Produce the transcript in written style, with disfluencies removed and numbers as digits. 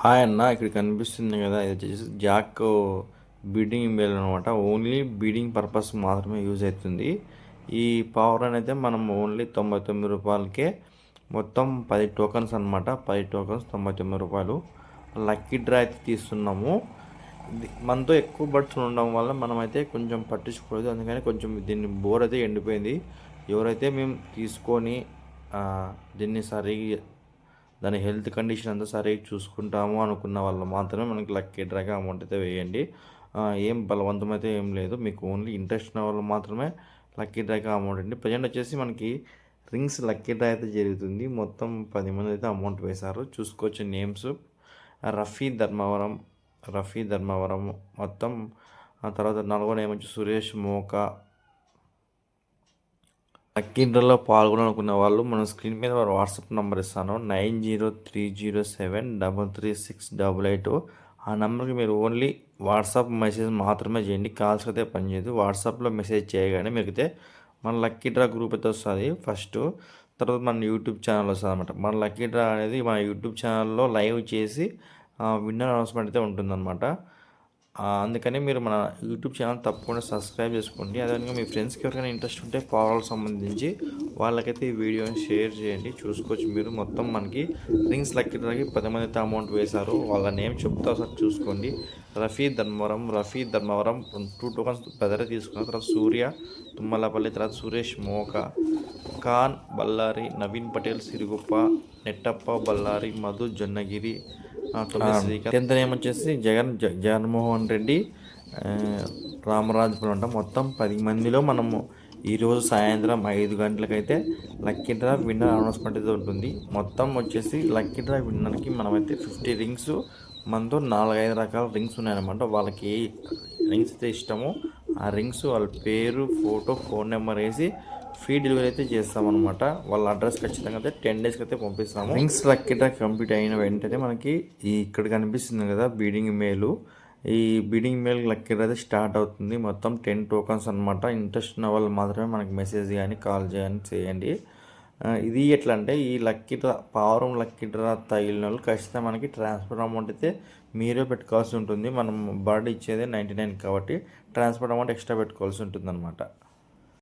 Hi అన్న, ఇక్కడ కనిపిస్తుంది కదా, ఇది వచ్చేసి జాక్ బీడింగ్ బెల్ అనమాట. ఓన్లీ బీడింగ్ పర్పస్ మాత్రమే యూజ్ అవుతుంది. ఈ పవర్ అనేది మనం ఓన్లీ 99 రూపాయలకే మొత్తం 10 టోకన్స్ అనమాట. 10 టోకన్స్ 99 రూపాయలు. లక్కీ డ్రా అయితే తీస్తున్నాము. మనతో ఎక్కువ బర్డ్స్ ఉండడం వల్ల మనమైతే కొంచెం పట్టించుకోలేదు, అందుకని కొంచెం దీన్ని బోర్ అయితే ఎండిపోయింది. ఎవరైతే మేము తీసుకొని దీన్ని సరిగా దాని హెల్త్ కండిషన్ అంతా సరిగ్గా చూసుకుంటాము అనుకున్న వాళ్ళు మాత్రమే మనకి లక్కీ డ్రాగా అమౌంట్ అయితే వేయండి. ఏం బలవంతం అయితే ఏం లేదు, మీకు ఓన్లీ ఇంట్రెస్ట్ ఉన్న వాళ్ళు మాత్రమే లక్కీ డ్రాగా అమౌంట్ అండి. ప్రజెంట్ వచ్చేసి మనకి రింగ్స్ లక్కీ డ్రా అయితే జరుగుతుంది. మొత్తం 10 మంది అయితే అమౌంట్ వేశారు. చూసుకోవచ్చు నేమ్స్ రఫీ ధర్మవరం మొత్తం. ఆ తర్వాత నల్గొండ ఏమొచ్చి సురేష్ మోకా. లక్కీ డ్రాలో పాల్గొనాలనుకున్న వాళ్ళు మన స్క్రీన్ మీద వారు వాట్సాప్ నెంబర్ ఇస్తాను, 903007336888. ఆ నెంబర్కి మీరు ఓన్లీ వాట్సాప్ మెసేజ్ మాత్రమే చేయండి, కాల్స్ అయితే పనిచేయదు. వాట్సాప్లో మెసేజ్ చేయగానే మీకైతే మన లక్కీ డ్రా గ్రూప్ అయితే వస్తుంది ఫస్ట్. తర్వాత మన యూట్యూబ్ ఛానల్ వస్తుంది అనమాట. మన లక్కీ డ్రా అనేది మన యూట్యూబ్ ఛానల్లో లైవ్ చేసి విన్నర్ అనౌన్స్మెంట్ అయితే ఉంటుందన్నమాట. అందుకని మీరు మన యూట్యూబ్ ఛానల్ తప్పకుండా సబ్స్క్రైబ్ చేసుకోండి. అదేవిధంగా మీ ఫ్రెండ్స్కి ఎవరికైనా ఇంట్రెస్ట్ ఉంటే పవర్లకు సంబంధించి వాళ్ళకైతే ఈ వీడియోని షేర్ చేయండి. చూసుకోవచ్చు మీరు మొత్తం మనకి రింగ్స్ లక్కీ డ్రాకి 10 మంది అయితే అమౌంట్ వేశారు. వాళ్ళ నేమ్ చెప్తా ఒకసారి చూసుకోండి. రఫీ ధర్మవరం 2 టోకన్స్ బెదరే తీసుకున్న తర్వాత సూర్య తుమ్మలపల్లి, తర్వాత సురేష్ మోకా, ఖాన్ బళ్ళారి, నవీన్ పటేల్ సిరిగుప్ప, నెట్టప్ప బళ్ళారి, మధు జొన్నగిరి, 10th నేమ్ వచ్చేసి జగన్మోహన్ రెడ్డి, రామరాజపురం అంట. మొత్తం 10 మందిలో మనము ఈరోజు సాయంత్రం 5 గంటలకైతే లక్కీ డ్రా విన్నర్ అనౌన్స్మెంట్ అయితే ఉంటుంది. మొత్తం వచ్చేసి లక్కీ డ్రా విన్నర్కి మనమైతే 50 రింగ్స్, మనతో 4-5 రకాల రింగ్స్ ఉన్నాయన్నమాట. వాళ్ళకి ఏ రింగ్స్ అయితే ఇష్టమో ఆ రింగ్స్ వాళ్ళ పేరు, ఫోటో, ఫోన్ నెంబర్ వేసి ఫ్రీ డెలివరీ అయితే చేస్తామన్నమాట. వాళ్ళ అడ్రస్ ఖచ్చితంగా అయితే 10 డేస్కి అయితే పంపిస్తాము. రింగ్స్ లక్కీ డ్రా కంప్లీట్ అయిన వెంటనే మనకి ఇక్కడ కనిపిస్తుంది కదా బీడింగ్ మేలు, ఈ బీడింగ్ మేల్ లక్కీ డ్రా అయితే స్టార్ట్ అవుతుంది. మొత్తం 10 టోకన్స్ అనమాట. ఇంట్రెస్ట్ ఉన్న వాళ్ళు మాత్రమే మనకి మెసేజ్ కానీ కాల్ కానీ చేయండి. ఇది ఎట్లా అంటే ఈ లక్కీ డ్రా పావురం లక్కీ డ్రా తగిలిన వాళ్ళు ఖచ్చితంగా మనకి ట్రాన్స్ఫర్ అమౌంట్ అయితే మీరే పెట్టుకోవాల్సి ఉంటుంది. మనం బర్డ్ ఇచ్చేది 99 కాబట్టి ట్రాన్స్ఫర్ అమౌంట్ ఎక్స్ట్రా పెట్టుకోవాల్సి ఉంటుంది అనమాట.